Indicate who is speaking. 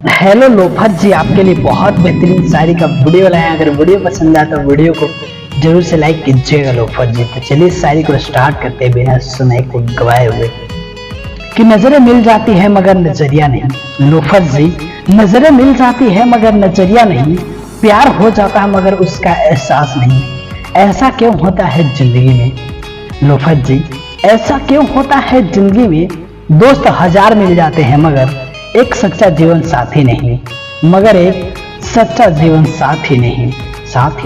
Speaker 1: Hello loafer जी, आपके लिए बहुत बेहतरीन शायरी का वीडियो लाए। अगर वीडियो पसंद आए तो वीडियो को जरूर से लाइक कीजिएगा लोफर जी। तो चलिए शायरी को स्टार्ट करते हैं बिना सुनाई को गवाए हुए। कि नजरें मिल जाती है मगर नजरिया नहीं। लोफर जी, नजरें मिल जाती है मगर नजरिया नहीं। प्यार हो जाता है मगर उसका एहसास नहीं। ऐसा क्यों होता है जिंदगी में? लोफर जी, ऐसा क्यों होता है जिंदगी में? दोस्त हजार मिल जाते हैं मगर एक सच्चा जीवन साथी नहीं। मगर एक सच्चा जीवन साथी नहीं। साथी